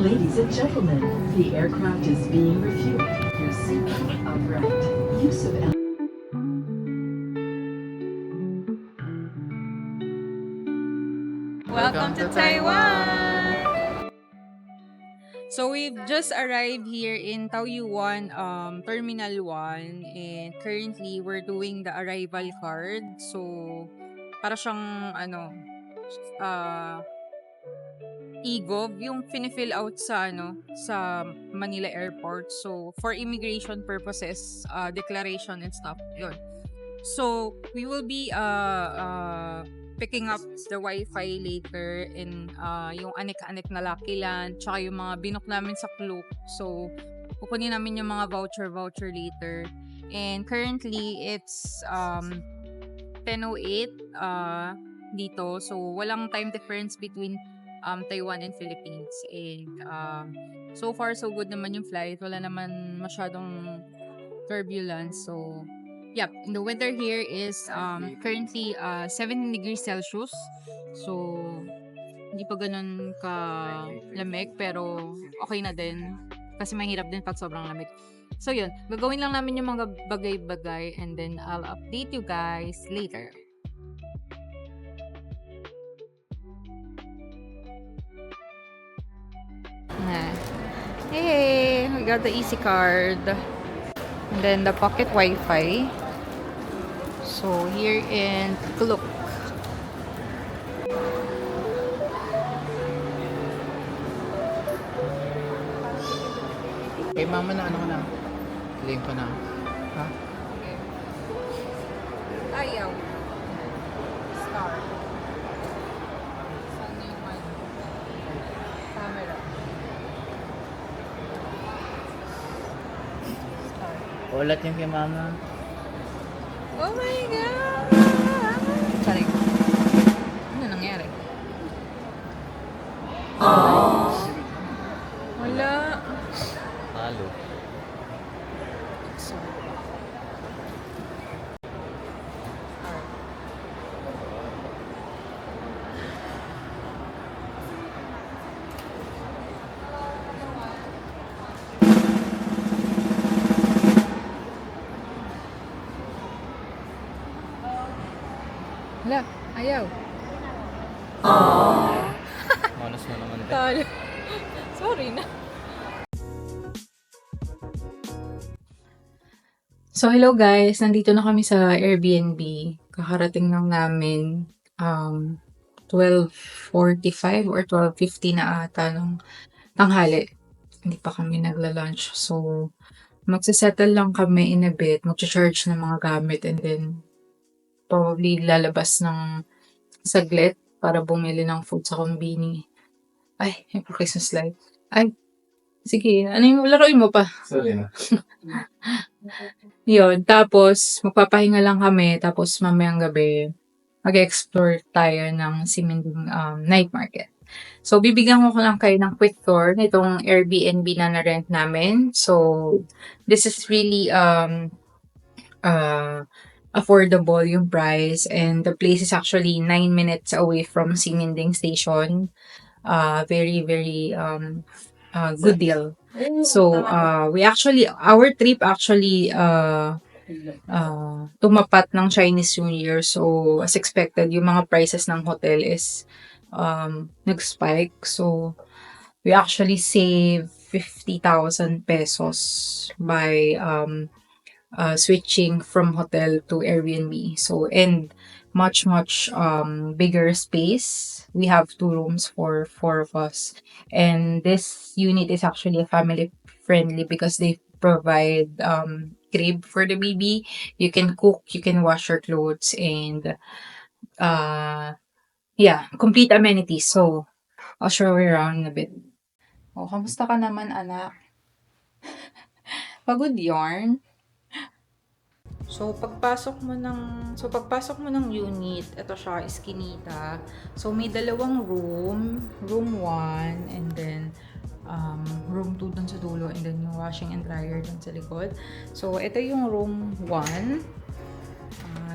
Ladies and gentlemen, the aircraft is being refueled. Your seatbelt upright. Use of Welcome to Taiwan! So we've just arrived here in Taoyuan Terminal 1 and currently we're doing the arrival card. So para siyang uh, e-gov yung fini-fill out sa Manila Airport. So for immigration purposes, declaration and stuff. Yun. So, we will be picking up the Wi-Fi later and yung anik-anik na Lucky Land, tsaka yung mga binook namin sa Klook. So, kukunin namin yung mga voucher later. And currently, it's 10:08 dito. So, walang time difference between Taiwan and Philippines. And so far, so good naman yung flight. Wala naman masyadong turbulence. So, yep, and the weather here is currently 17 degrees Celsius. So, hindi pa ganun ka lamig pero okay na din kasi mahirap din pag sobrang lamig. So, yun. Gagawin lang namin yung mga bagay-bagay and then I'll update you guys later. Hey, we got the Easy card. And then the pocket Wi-Fi. So, here in Klook. Kay mama na ano ka na? Link ko na. Ha? Ayaw. Star. Saan yung mic? Camera. Star. Ulat yung kay mama. Oh my God! Sorry. Ano nangyari? Wala. Halo. Wala. Ayaw. Manas mo naman. Talo. Sorry na. So, hello guys. Nandito na kami sa Airbnb. Kakarating lang namin 12:45 or 12:50 na ata nung tanghali. Hindi pa kami nagla-lunch. So, magsasettle lang kami in a bit. Mag-charge ng mga gamit and then probably lalabas ng saglit para bumili ng food sa kombini. Ay, yung Christmas light. Ay, sige. Ano yung laruin mo pa? Sorry na. Yun. Tapos, magpapahinga lang kami. Tapos, mamayang gabi, mag-explore tayo ng Siminding night market. So, bibigyan ko lang kayo ng quick tour nitong Airbnb na na-rent namin. So, this is really affordable yung price and the place is actually 9 minutes away from Siminding Station. Very, very good deal. So, our trip actually tumapat ng Chinese New Year. So, as expected, yung mga prices ng hotel is nag-spike. So, we actually save 50,000 pesos by switching from hotel to Airbnb. So, and much bigger space. We have 2 rooms for 4 of us. And this unit is actually a family friendly because they provide crib for the baby. You can cook, you can wash your clothes, and complete amenities. So, I'll show you around a bit. Oh, kamusta ka naman, anak? Pagod yarn? So, pagpasok mo ng unit, ito siya, Eskinita. So, may dalawang room 1, and then room 2 dun sa dulo, and then yung washing and dryer dun sa likod. So, ito yung room 1.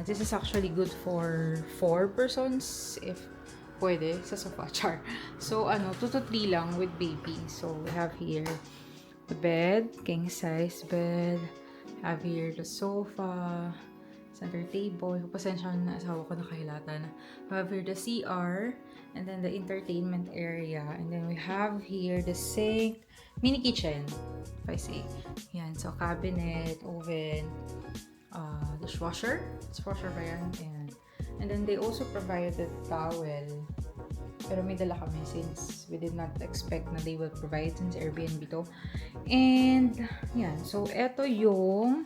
This is actually good for 4 persons if pwede sa sofa, char. So, 2 to 3 lang with baby. So, we have here the bed, king size bed. Have here the sofa, center table. Pasensya na asawa ko nakahilata na. We have here the CR, and then the entertainment area. And then we have here the sink, mini kitchen, if I say. Yan, so cabinet, oven, dishwasher. Dishwasher ba yan? Ayan. And then they also provided towel. Pero may dala kami since we did not expect na they will provide since Airbnb to. And, yan. So, eto yung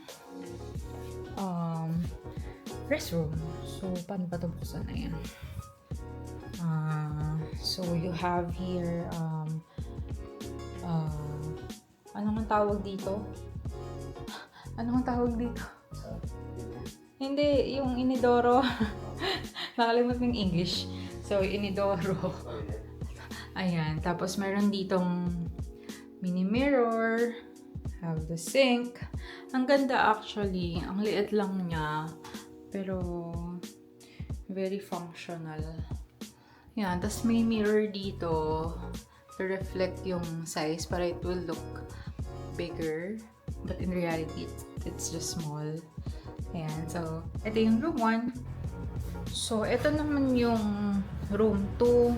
restroom. So, paano ba ito buksan na yan? So, you have here ano ang tawag dito? Ano ang tawag dito? Hindi, yung inidoro. Nakalimut ng English. So, inidoro. Ayan. Tapos, meron ditong mini mirror. Have the sink. Ang ganda actually. Ang liit lang niya. Pero, very functional. Yan. Tapos, may mirror dito to reflect yung size para it will look bigger. But in reality, it's just small. Ayan. So, ito yung room 1. So, ito naman yung room 2.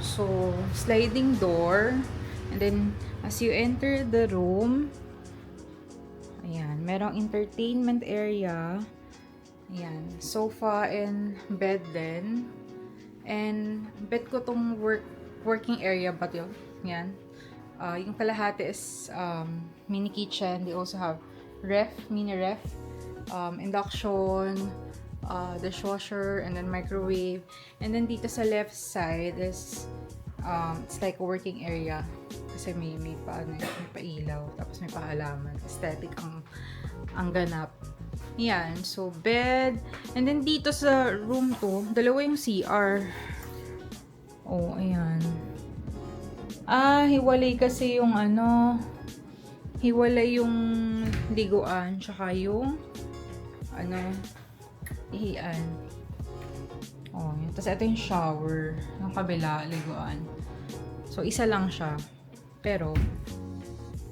So, sliding door. And then, as you enter the room, ayan, merong entertainment area. Ayan, sofa and bed din. And, bed ko tong working area ba yun? Ayan. Yung kalahati is mini kitchen. They also have mini ref, induction, dishwasher, and then microwave. And then dito sa left side is it's like a working area kasi may pailaw, tapos may pahalaman. Aesthetic ang ganap. Yan, so bed. And then dito sa room 2, dalawa yung CR. Oh, ayan. Hiwalay kasi yung hiwalay yung liguan tsaka yung ihian. Oh, yun. Tapos ito yung shower. Yung kabila, liguan. So, isa lang siya. Pero,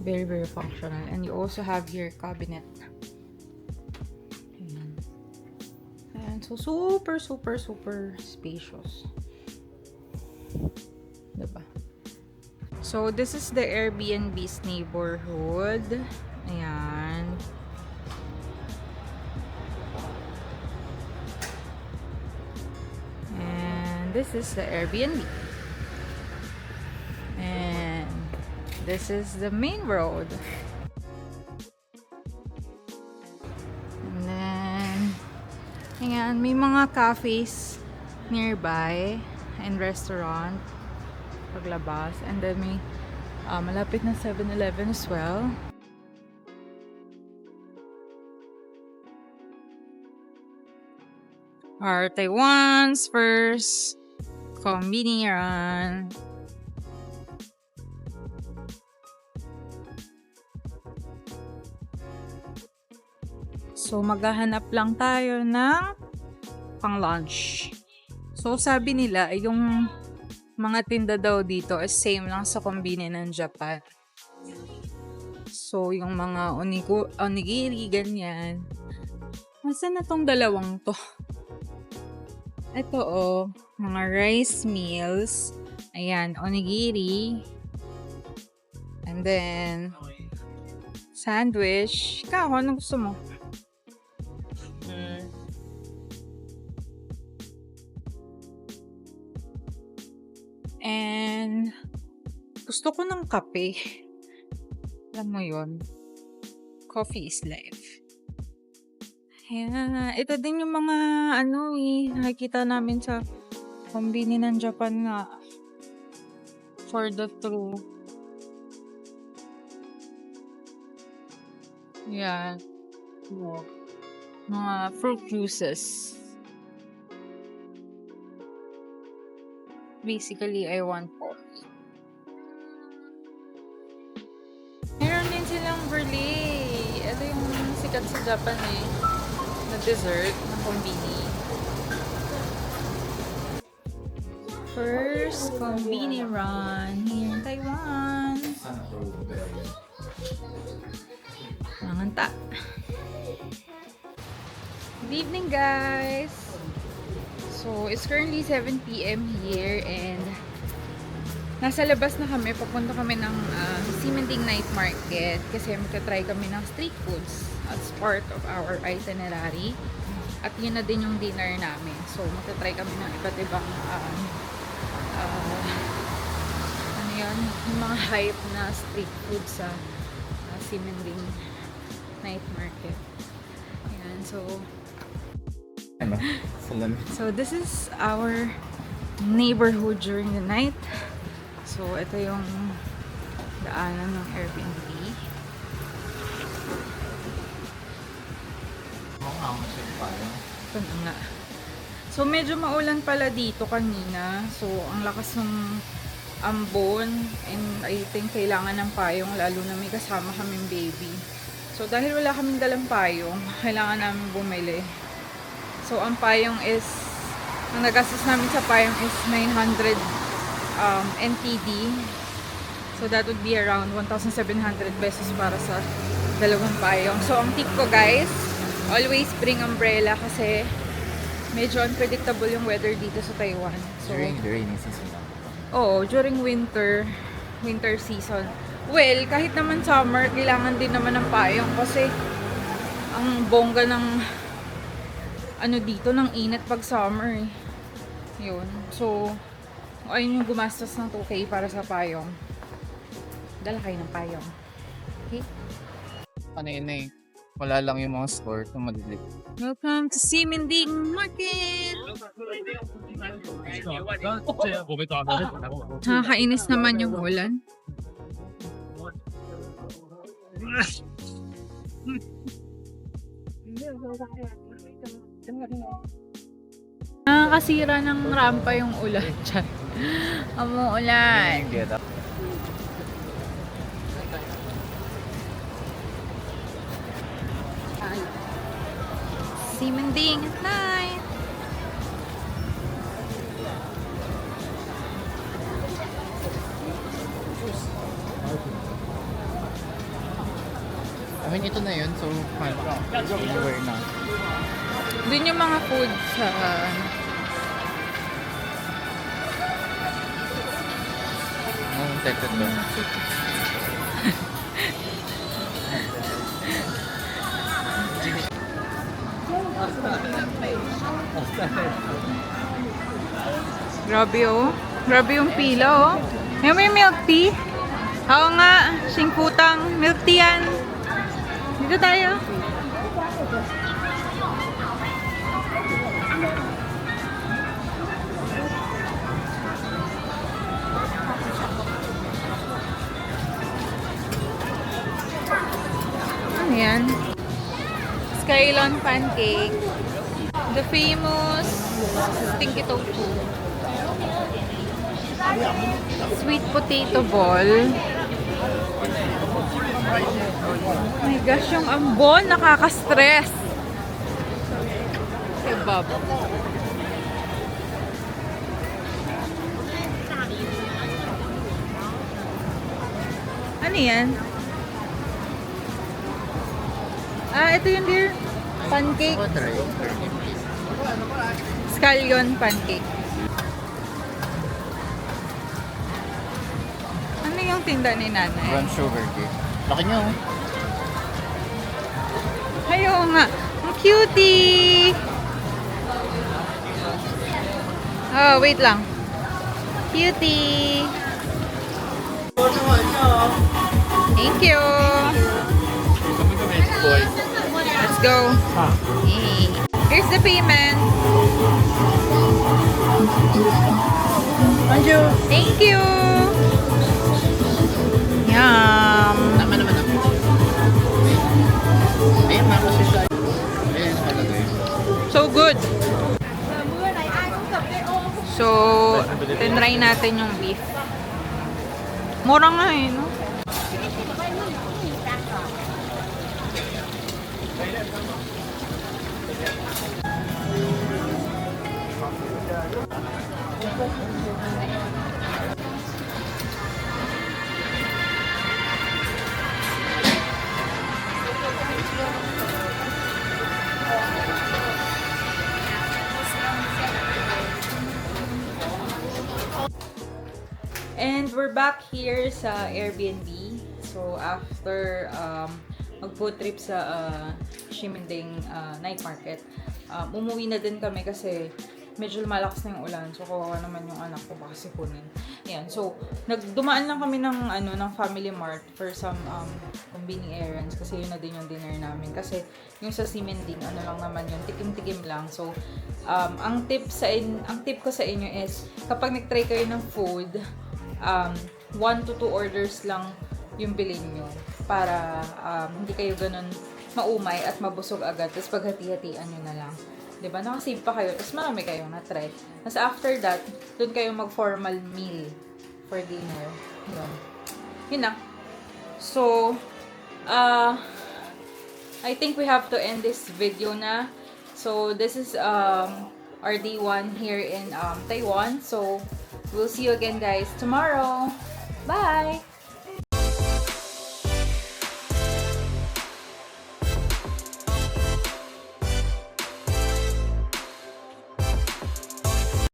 very, very functional. And you also have your cabinet. Ayan. Ayan. So, super, super, super spacious. Diba? So, this is the Airbnb's neighborhood. Ayan. This is the Airbnb. And this is the main road. And then, ayan, may mga cafes nearby and restaurant paglabas. And then may malapit na 7-Eleven as well. Our Taiwan's first convenience. So, maghahanap lang tayo ng pang lunch. So, sabi nila, yung mga tinda daw dito is same lang sa kombini ng Japan. So, yung mga onigiri, ganyan. Nasaan na tong dalawang to? Ito mga rice meals. Ayan, onigiri. And then, sandwich. Ikaw, ano gusto mo? And, gusto ko ng kape. Alam mo yun? Coffee is life. Ayan. Ito din yung mga nakikita namin sa kombini ng Japan nga. For the true. Ayan. Mga fruit juices. Basically, I want coffee. Meron din silang brulee. Ito yung sikat sa Japan na dessert na kombini. first convenience run here in Taiwan. Manganta. Good evening, guys. So, it's currently 7 p.m. here and nasa labas na kami. Papunta kami ng Ximending Night Market kasi magta-try kami ng street foods as part of our itinerary. At yun na din yung dinner namin. So, magta-try kami ng iba't ibang ano yun, yung mga hype na street food sa Ximending Night Market. Ayan, so this is our neighborhood during the night. So, ito yung daanan ng Airbnb. Ito na nga. So, medyo maulan pala dito kanina. So, ang lakas ng ambon. And I think kailangan ng payong lalo na may kasama kaming baby. So, dahil wala kaming dalang payong, kailangan namin bumili. So, ang payong is, ang nagastos namin sa payong is 900 NTD. So, that would be around 1,700 pesos para sa dalawang payong. So, ang tip ko guys, always bring umbrella kasi medyo unpredictable yung weather dito sa Taiwan. So, During the rainy season lang. oo, during winter season. Well, kahit naman summer, kailangan din naman ng payong kasi ang bongga ng ano dito, ng init pag summer eh. Yun. So, ayun yung gumastos ng 2K para sa payong. Dala kayo ng payong. Okay? Ano yun eh. Wala lang yung mga store kung madilim. Welcome to Ximending Market! Nakakainis naman yung ulan. Nakakasira ng rampa yung ulan dyan. Umuulan. Ximending at night. I mean, ito na yun. So, anywhere na. Dun yung mga food sa Tekot doon. Grabe oh. Grabe yung pila oh. May milk tea. Oo nga, singkutang milk tea yan. Dito tayo. Ano yan? Skylon pancake. The famous stinky tofu. Sweet potato ball. Oh my gosh, yung ambon nakaka-stress. Kebab. Ano yan? Ito yung dear. Pancake. Scallion pancake. Ano yung tinda ni nanay? Brown sugar cake. Laki nyo. Ayaw nga. Ang cutie! Oh, wait lang. Cutie! Thank you! Let's go! Hey. Here's the payment. Thank you! Yum! Tama naman ako. Ayun, makasya siya. Ayun, palagay. So good! So, tinry natin yung beef. Mura nga eh, no? And we're back here sa Airbnb. So, after mag-food trip sa Ximending night market, umuwi na din kami kasi medyo lumalakas na yung ulan. So, kawawa naman yung anak ko baka sipunin. Ayan. So, nagdumaan lang kami ng Family Mart for some convening errands kasi yun na din yung dinner namin. Kasi yung sa Ximending, lang naman yun, tikim-tikim lang. So, ang tip ko sa inyo is kapag nag-try kayo ng food, 1 to 2 orders lang yung bilhin nyo para hindi kayo ganun maumay at mabusog agad. Tapos paghati-hatian nyo na lang. Diba? Nakasave pa kayo. Tapos marami kayong na-try. Tapos after that, doon kayo mag-formal meal for dinner. Yun na. So, I think we have to end this video na. So, this is our day 1 here in Taiwan. So, we'll see you again guys tomorrow. Bye!